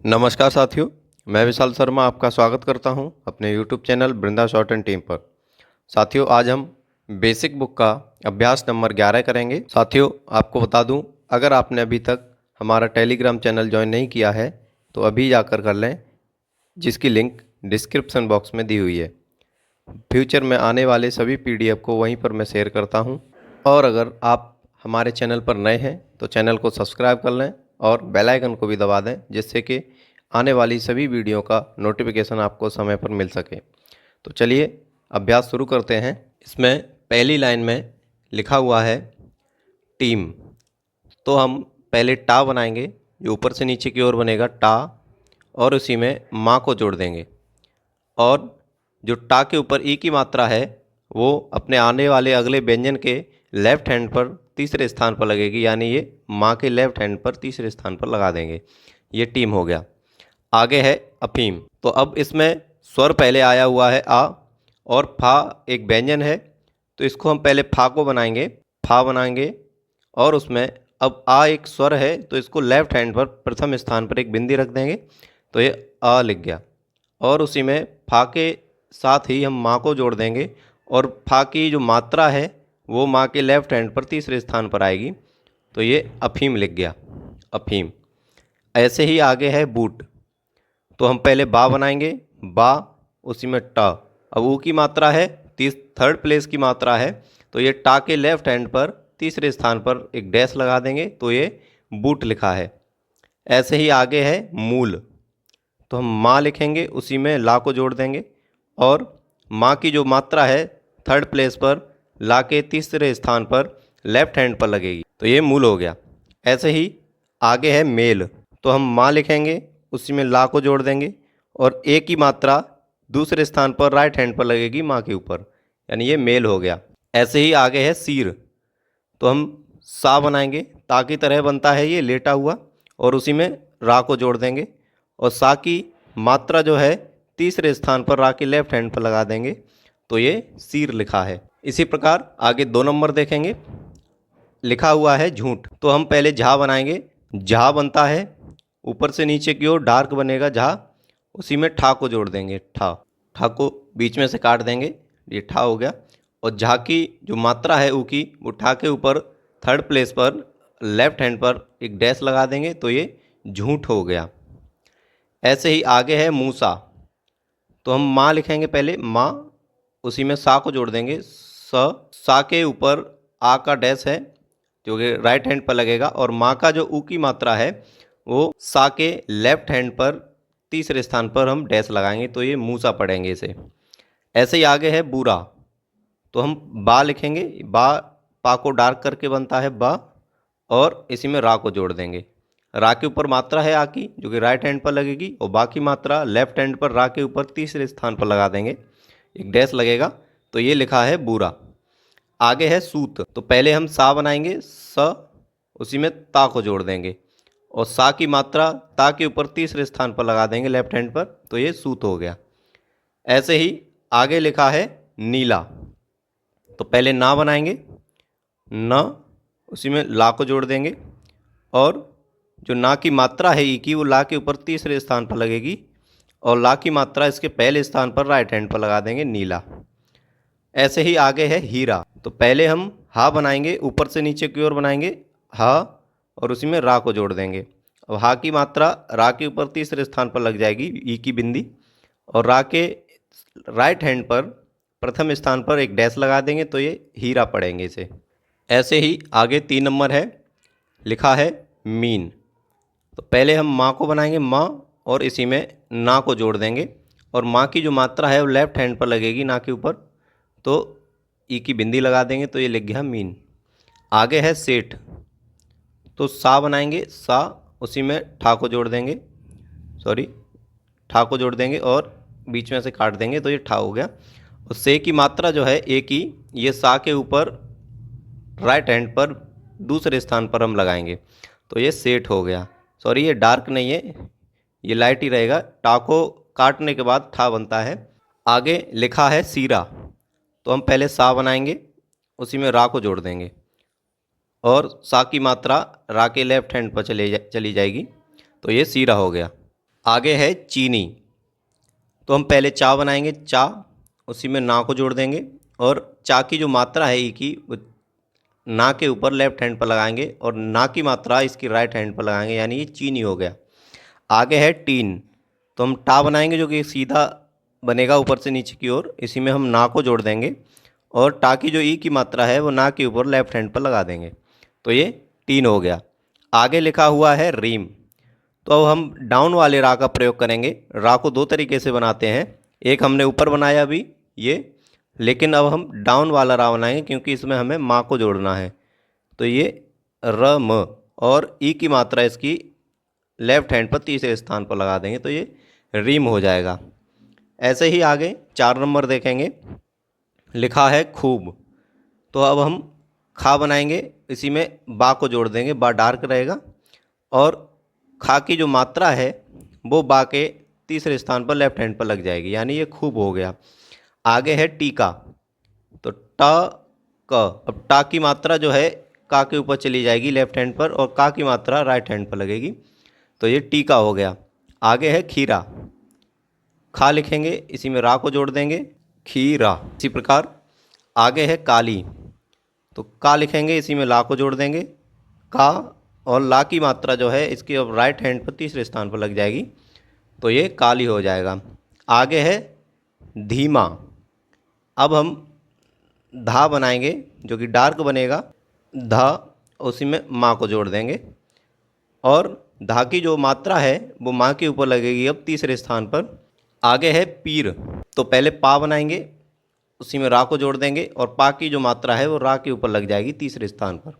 नमस्कार साथियों, मैं विशाल शर्मा आपका स्वागत करता हूं अपने YouTube channel Brinda short and team पर। साथियों, आज हम बेसिक बुक का अभ्यास नंबर 11 करेंगे। साथियों, आपको बता दूं, अगर आपने अभी तक हमारा टेलीग्राम चैनल ज्वाइन नहीं किया है तो अभी जाकर कर लें, जिसकी लिंक डिस्क्रिप्शन बॉक्स में दी हुई है। फ्यूचर में आने वाले सभी PDF को वहीं पर मैं शेयर करता हूँ। और अगर आप हमारे चैनल पर नए हैं तो चैनल को सब्सक्राइब कर लें और बेल आइकन को भी दबा दें, जिससे कि आने वाली सभी वीडियो का नोटिफिकेशन आपको समय पर मिल सके। तो चलिए अभ्यास शुरू करते हैं। इसमें पहली लाइन में लिखा हुआ है टीम, तो हम पहले टा बनाएंगे, जो ऊपर से नीचे की ओर बनेगा टा, और उसी में माँ को जोड़ देंगे। और जो टा के ऊपर ई की मात्रा है वो अपने आने वाले अगले व्यंजन के लेफ्ट हैंड पर तीसरे स्थान पर लगेगी, यानी ये माँ के लेफ्ट हैंड पर तीसरे स्थान पर लगा देंगे। ये टीम हो गया। आगे है अफीम। तो अब इसमें स्वर पहले आया हुआ है आ, और फा एक व्यंजन है, तो इसको हम पहले फा को बनाएंगे, फा बनाएंगे। और उसमें अब आ एक स्वर है, तो इसको लेफ्ट हैंड पर प्रथम स्थान पर एक बिंदी रख देंगे, तो ये आ लिख गया। और उसी में फा के साथ ही हम माँ को जोड़ देंगे, और फा की जो मात्रा है वो माँ के लेफ्ट हैंड पर तीसरे स्थान पर आएगी, तो ये अफीम लिख गया, अफीम। ऐसे ही आगे है बूट। तो हम पहले बा बनाएंगे, बा, उसी में टा। अब ऊ की मात्रा है थर्ड प्लेस की मात्रा है, तो ये टा के लेफ्ट हैंड पर तीसरे स्थान पर एक डैश लगा देंगे, तो ये बूट लिखा है। ऐसे ही आगे है मूल। तो हम माँ लिखेंगे, उसी में ला को जोड़ देंगे, और माँ की जो मात्रा है थर्ड प्लेस पर ला के तीसरे स्थान पर लेफ्ट हैंड पर लगेगी, तो ये मूल हो गया। ऐसे ही आगे है मेल। तो हम माँ लिखेंगे, उसी में ला को जोड़ देंगे, और ए की मात्रा दूसरे स्थान पर राइट हैंड पर लगेगी माँ के ऊपर, यानी ये मेल हो गया। ऐसे ही आगे है सीर। तो हम सा बनाएंगे, ता की तरह बनता है ये लेटा हुआ, और उसी में रा को जोड़ देंगे, और सा की मात्रा जो है तीसरे स्थान पर रा के लेफ्ट हैंड पर लगा देंगे, तो ये सीर लिखा है। इसी प्रकार आगे 2 नंबर देखेंगे, लिखा हुआ है झूठ। तो हम पहले झा बनाएंगे, झा बनता है, ऊपर से नीचे की ओर डार्क बनेगा झा, उसी में ठा को जोड़ देंगे, ठा, ठा को बीच में से काट देंगे, ये ठा हो गया। और झा की जो मात्रा है ऊ की, वो ठा के ऊपर थर्ड प्लेस पर लेफ्ट हैंड पर एक डैश लगा देंगे, तो ये झूठ हो गया। ऐसे ही आगे है मूसा। तो हम माँ लिखेंगे पहले, माँ, उसी में सा को जोड़ देंगे, सा के ऊपर आ का डैश है जो कि राइट हैंड पर लगेगा, और माँ का जो ऊ की मात्रा है वो सा के लेफ्ट हैंड पर तीसरे स्थान पर हम डैश लगाएंगे, तो ये मूसा पढ़ेंगे इसे। ऐसे ही आगे है बुरा। तो हम बा लिखेंगे, बा पा को डार्क करके बनता है बा, और इसी में रा को जोड़ देंगे। रा के ऊपर मात्रा है आ की, जो कि राइट हैंड पर लगेगी, और बाकी मात्रा लेफ्ट हैंड पर रा के ऊपर तीसरे स्थान पर लगा देंगे, एक डैश लगेगा, तो ये लिखा है बुरा। आगे है सूत। तो पहले हम सा बनाएंगे, स, उसी में ता को जोड़ देंगे, और सा की मात्रा ता के ऊपर तीसरे स्थान पर लगा देंगे लेफ्ट हैंड पर, तो ये सूत हो गया। ऐसे ही आगे लिखा है नीला। तो पहले ना बनाएंगे, न, उसी में ला को जोड़ देंगे, और जो ना की मात्रा है ई की, वो ला के ऊपर तीसरे स्थान पर लगेगी, और ला की मात्रा इसके पहले स्थान पर राइट हैंड पर लगा देंगे, नीला। ऐसे ही आगे है हीरा। तो पहले हम हा बनाएंगे, ऊपर से नीचे की ओर बनाएंगे हा, और उसी में रा को जोड़ देंगे। अब हा की मात्रा रा के ऊपर तीसरे स्थान पर लग जाएगी, ई की बिंदी, और रा के राइट हैंड पर प्रथम स्थान पर एक डैश लगा देंगे, तो ये हीरा पढ़ेंगे इसे। ऐसे ही आगे 3 नंबर है, लिखा है मीन। तो पहले हम माँ को बनाएंगे, माँ, और इसी में ना को जोड़ देंगे, और माँ की जो मात्रा है वो लेफ्ट हैंड पर लगेगी ना के ऊपर, तो ई की बिंदी लगा देंगे, तो ये लिख गया मीन। आगे है सेठ। तो सा बनाएंगे, सा, उसी में ठा को जोड़ देंगे, सॉरी, ठा को जोड़ देंगे और बीच में से काट देंगे, तो ये ठा हो गया। और से की मात्रा जो है ए की, ये सा के ऊपर राइट हैंड पर दूसरे स्थान पर हम लगाएंगे, तो ये सेठ हो गया। सॉरी, ये डार्क नहीं है, ये लाइट ही रहेगा, टा को काटने के बाद ठा बनता है। आगे लिखा है सीरा। तो हम पहले सा बनाएंगे, उसी में रा को जोड़ देंगे, और सा की मात्रा रा के लेफ्ट हैंड पर चली जाएगी, तो ये सीरा हो गया। आगे है चीनी। तो हम पहले चा बनाएंगे, चा, उसी में ना को जोड़ देंगे और चा की जो मात्रा है ई की वो ना के ऊपर लेफ्ट हैंड पर लगाएंगे और ना की मात्रा इसकी राइट हैंड पर लगाएंगे, यानी ये चीनी हो गया। आगे है टीन। तो हम टा बनाएंगे जो कि सीधा बनेगा ऊपर से नीचे की ओर, इसी में हम ना को जोड़ देंगे और टा की जो ई की मात्रा है वो ना के ऊपर लेफ्ट हैंड पर लगा देंगे, तो ये टीन हो गया। आगे लिखा हुआ है रीम। तो अब हम डाउन वाले रा का प्रयोग करेंगे। रा को दो तरीके से बनाते हैं, एक हमने ऊपर बनाया अभी ये, लेकिन अब हम डाउन वाला रा बनाएंगे क्योंकि इसमें हमें माँ को जोड़ना है। तो ये र म और ई की मात्रा इसकी लेफ्ट हैंड पर तीसरे स्थान पर लगा देंगे, तो ये रीम हो जाएगा। ऐसे ही आगे 4 नंबर देखेंगे, लिखा है खूब। तो अब हम खा बनाएंगे, इसी में बा को जोड़ देंगे, बा डार्क रहेगा और खा की जो मात्रा है वो बा के तीसरे स्थान पर लेफ्ट हैंड पर लग जाएगी, यानी ये खूब हो गया। आगे है टीका। तो टा क, अब टा की मात्रा जो है का के ऊपर चली जाएगी लेफ्ट हैंड पर और का की मात्रा राइट हैंड पर लगेगी, तो ये टीका हो गया। आगे है खीरा। खा लिखेंगे, इसी में रा को जोड़ देंगे, खीरा। इसी प्रकार आगे है काली। तो का लिखेंगे, इसी में ला को जोड़ देंगे, का, और ला की मात्रा जो है इसके अब राइट हैंड पर तीसरे स्थान पर लग जाएगी, तो ये काली हो जाएगा। आगे है धीमा। अब हम धा बनाएंगे जो कि डार्क बनेगा, धा, उसी में माँ को जोड़ देंगे और धा की जो मात्रा है वो माँ के ऊपर लगेगी अब तीसरे स्थान पर। आगे है पीर। तो पहले पा बनाएंगे, उसी में रा को जोड़ देंगे और पा की जो मात्रा है वो रा के ऊपर लग जाएगी तीसरे स्थान पर,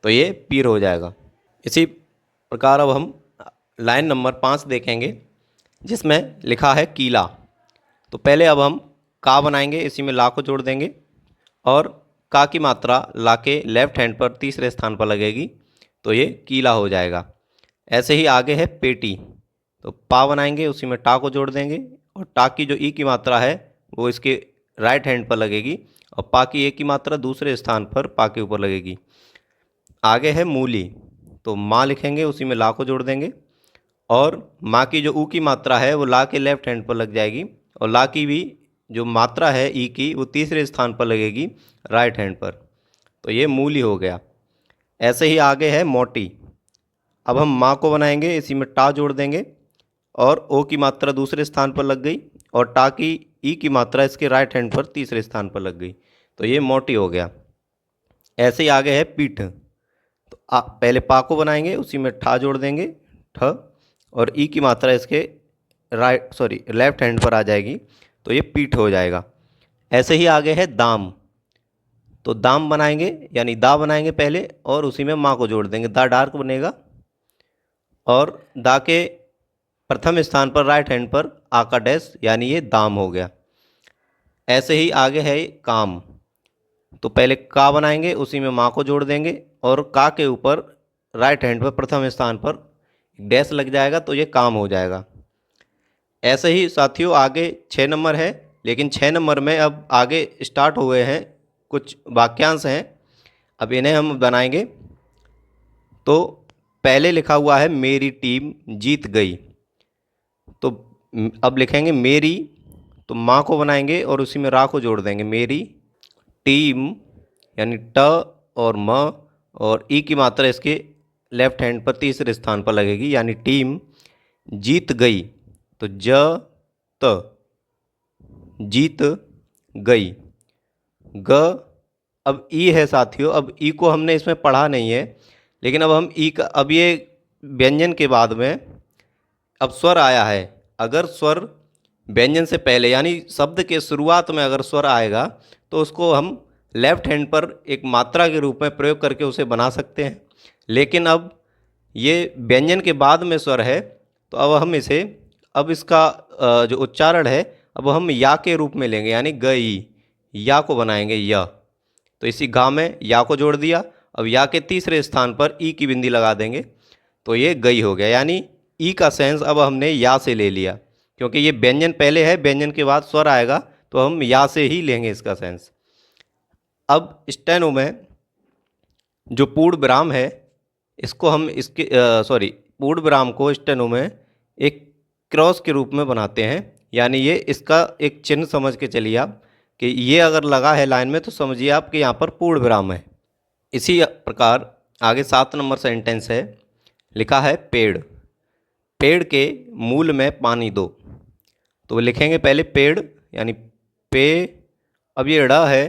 तो ये पीर हो जाएगा। इसी प्रकार अब हम लाइन नंबर 5 देखेंगे जिसमें लिखा है कीला। तो पहले अब हम का बनाएंगे, इसी में ला को जोड़ देंगे और का की मात्रा ला के लेफ्ट हैंड पर तीसरे स्थान पर लगेगी, तो ये कीला हो जाएगा। ऐसे ही आगे है पेटी। तो पा बनाएंगे, उसी में टा को जोड़ देंगे और टा की जो ई की मात्रा है वो इसके राइट हैंड पर लगेगी और पा की ए की मात्रा दूसरे स्थान पर पा के ऊपर लगेगी। आगे है मूली। तो माँ लिखेंगे, उसी में ला को जोड़ देंगे और माँ की जो ऊ की मात्रा है वो ला के लेफ्ट हैंड पर लग जाएगी और ला की भी जो मात्रा है ई की वो तीसरे स्थान पर लगेगी राइट हैंड पर, तो ये मूली हो गया। ऐसे ही आगे है मोटी। अब हम माँ को बनाएंगे, इसी में टा जोड़ देंगे और ओ की मात्रा दूसरे स्थान पर लग गई और टा की ई की मात्रा इसके राइट हैंड पर तीसरे स्थान पर लग गई, तो ये मोटी हो गया। ऐसे ही आगे है पीठ। तो पहले पा को बनाएंगे, उसी में ठा जोड़ देंगे, ठ, और ई की मात्रा इसके लेफ्ट हैंड पर आ जाएगी, तो ये पीठ हो जाएगा। ऐसे ही आगे है दाम। तो दाम बनाएंगे, यानी दा बनाएंगे पहले और उसी में माँ को जोड़ देंगे, दा डार्क बनेगा और दा के प्रथम स्थान पर राइट हैंड पर आ का डैश, यानी ये दाम हो गया। ऐसे ही आगे है काम। तो पहले का बनाएंगे, उसी में माँ को जोड़ देंगे और का के ऊपर राइट हैंड पर प्रथम स्थान पर डैश लग जाएगा, तो ये काम हो जाएगा। ऐसे ही साथियों आगे 6 नंबर है, लेकिन 6 नंबर में अब आगे स्टार्ट हुए हैं कुछ वाक्यांश हैं, अब इन्हें हम बनाएंगे। तो पहले लिखा हुआ है मेरी टीम जीत गई। तो अब लिखेंगे मेरी, तो माँ को बनाएंगे और उसी में रा को जोड़ देंगे, मेरी टीम, यानी ट और म और ई की मात्रा इसके लेफ्ट हैंड पर तीसरे स्थान पर लगेगी, यानी टीम जीत गई। तो ज त, जीत गई। ग, अब ई है साथियों, अब ई को हमने इसमें पढ़ा नहीं है, लेकिन अब हम ई का, अब ये व्यंजन के बाद में अब स्वर आया है। अगर स्वर व्यंजन से पहले यानी शब्द के शुरुआत में अगर स्वर आएगा तो उसको हम लेफ्ट हैंड पर एक मात्रा के रूप में प्रयोग करके उसे बना सकते हैं, लेकिन अब ये व्यंजन के बाद में स्वर है, तो अब हम इसे, अब इसका जो उच्चारण है अब हम या के रूप में लेंगे, यानी गई, या को बनाएंगे या। तो इसी गा में या को जोड़ दिया, अब या के तीसरे स्थान पर ई की बिंदी लगा देंगे, तो ये गई हो गया, यानी ई का सेंस अब हमने या से ले लिया, क्योंकि ये व्यंजन पहले है, व्यंजन के बाद स्वर आएगा तो हम या से ही लेंगे इसका सेंस। अब स्टेनो में जो पूर्ण विराम है इसको हम पूर्ण विराम को स्टेनो में एक क्रॉस के रूप में बनाते हैं, यानी ये इसका एक चिन्ह समझ के चलिए आप कि ये अगर लगा है लाइन में तो समझिए आप कि यहाँ पर पूर्ण विराम है। इसी प्रकार आगे 7 नंबर सेंटेंस है, लिखा है पेड़, पेड़ के मूल में पानी दो। तो लिखेंगे पहले पेड़ यानी पे, अब ये ड़ है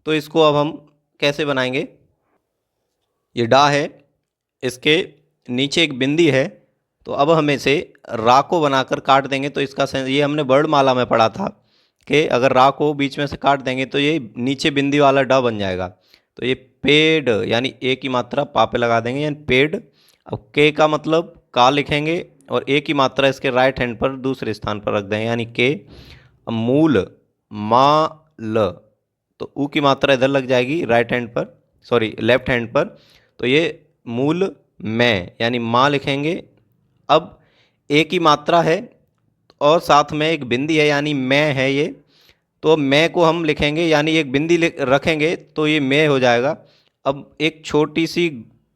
तो इसको अब हम कैसे बनाएंगे, ये डा है, इसके नीचे एक बिंदी है, तो अब हम इसे रा को बनाकर काट देंगे तो इसका ये हमने वर्णमाला में पढ़ा था कि अगर रा को बीच में से काट देंगे तो ये नीचे बिंदी वाला ड बन जाएगा। तो ये पेड़ यानी ए की मात्रा पा पे लगा देंगे यानी पेड़। अब के का मतलब का लिखेंगे और ए की मात्रा इसके राइट हैंड पर दूसरे स्थान पर रख देंगे यानी के। अब मूल मा ल, तो ऊ की मात्रा इधर लग जाएगी राइट हैंड पर, सॉरी लेफ्ट हैंड पर, तो ये मूल मैं यानी माँ लिखेंगे। अब ए की मात्रा है और साथ में एक बिंदी है यानी मैं है ये, तो मैं को हम लिखेंगे यानी एक बिंदी रखेंगे तो ये मैं हो जाएगा। अब एक छोटी सी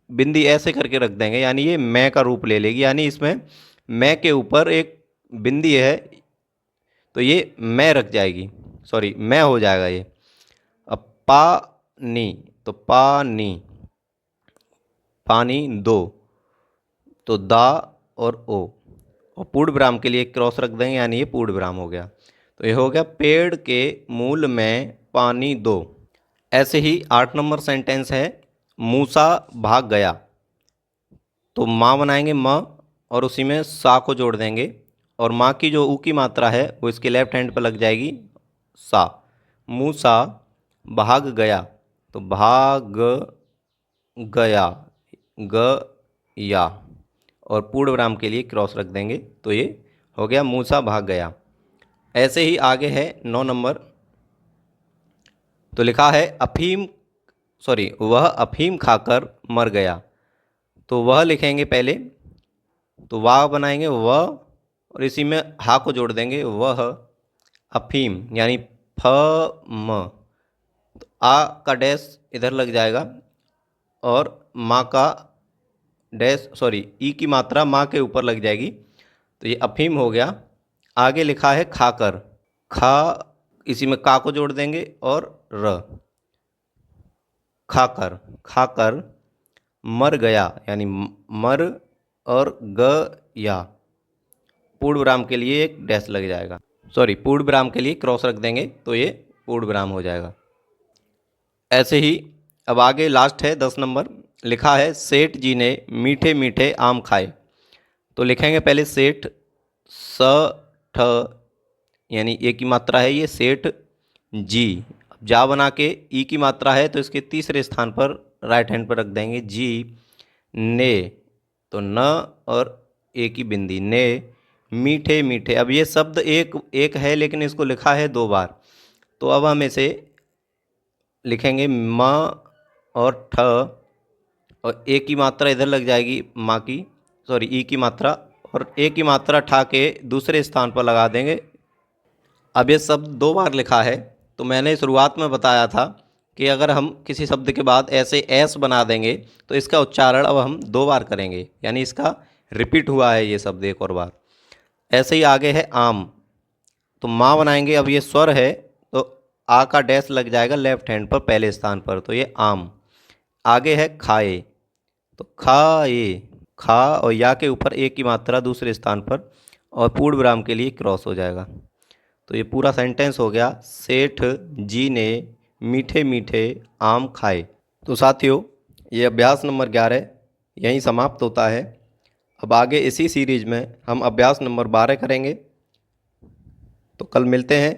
बिंदी ऐसे करके रख देंगे यानी ये मैं का रूप ले लेगी, यानी इसमें मैं के ऊपर एक बिंदी है तो ये मैं रख जाएगी, सॉरी मैं हो जाएगा ये। अब पानी, तो पानी, पानी दो, तो दा और ओ, और पूर्ण विराम के लिए क्रॉस रख देंगे यानी ये पूर्ण विराम हो गया। तो ये हो गया पेड़ के मूल में पानी दो। ऐसे ही 8 नंबर सेंटेंस है, मूसा भाग गया। तो माँ बनाएंगे म और उसी में सा को जोड़ देंगे और माँ की जो ऊ की मात्रा है वो इसके लेफ्ट हैंड पर लग जाएगी सा। मूसा भाग गया, तो भाग गया, ग या, और पूर्ण विराम के लिए क्रॉस रख देंगे तो ये हो गया मूसा भाग गया। ऐसे ही आगे है 9 नंबर, तो लिखा है अफीम, सॉरी वह अफीम खाकर मर गया। तो वह लिखेंगे पहले, तो वाह बनाएंगे वह और इसी में हा को जोड़ देंगे वह अफीम यानी फ म, तो आ का डैश इधर लग जाएगा और माँ का डैश, सॉरी ई की मात्रा माँ के ऊपर लग जाएगी तो ये अफीम हो गया। आगे लिखा है खाकर, खा इसी में का को जोड़ देंगे और र, खाकर, खाकर मर गया यानी मर और ग या, पूर्ण विराम के लिए एक डैश लग जाएगा, सॉरी पूर्ण विराम के लिए क्रॉस रख देंगे तो ये पूर्ण विराम हो जाएगा। ऐसे ही अब आगे लास्ट है 10 नंबर, लिखा है सेठ जी ने मीठे मीठे आम खाए। तो लिखेंगे पहले सेठ, स ठ यानी ए की मात्रा है ये सेठ जी, जा बना के ई की मात्रा है तो इसके तीसरे स्थान पर राइट हैंड पर रख देंगे जी। ने, तो न और ए की बिंदी ने, मीठे मीठे। अब ये शब्द एक है लेकिन इसको लिखा है 2 बार, तो अब हम इसे लिखेंगे म और ठ और ए की मात्रा इधर लग जाएगी माँ की, सॉरी ई की मात्रा, और ए की मात्रा ठा के दूसरे स्थान पर लगा देंगे। अब ये शब्द 2 बार लिखा है, तो मैंने शुरुआत में बताया था कि अगर हम किसी शब्द के बाद ऐसे एस बना देंगे तो इसका उच्चारण अब हम 2 बार करेंगे, यानी इसका रिपीट हुआ है ये शब्द एक और बार। ऐसे ही आगे है आम, तो माँ बनाएंगे, अब ये स्वर है तो आ का डैश लग जाएगा लेफ्ट हैंड पर पहले स्थान पर, तो ये आम। आगे है खाए, तो खाए, खा और या के ऊपर ए की मात्रा दूसरे स्थान पर और पूर्ण विराम के लिए क्रॉस हो जाएगा। तो ये पूरा सेंटेंस हो गया, सेठ जी ने मीठे मीठे आम खाए। तो साथियों ये अभ्यास नंबर 11 यहीं समाप्त होता है। अब आगे इसी सीरीज में हम अभ्यास नंबर 12 करेंगे। तो कल मिलते हैं।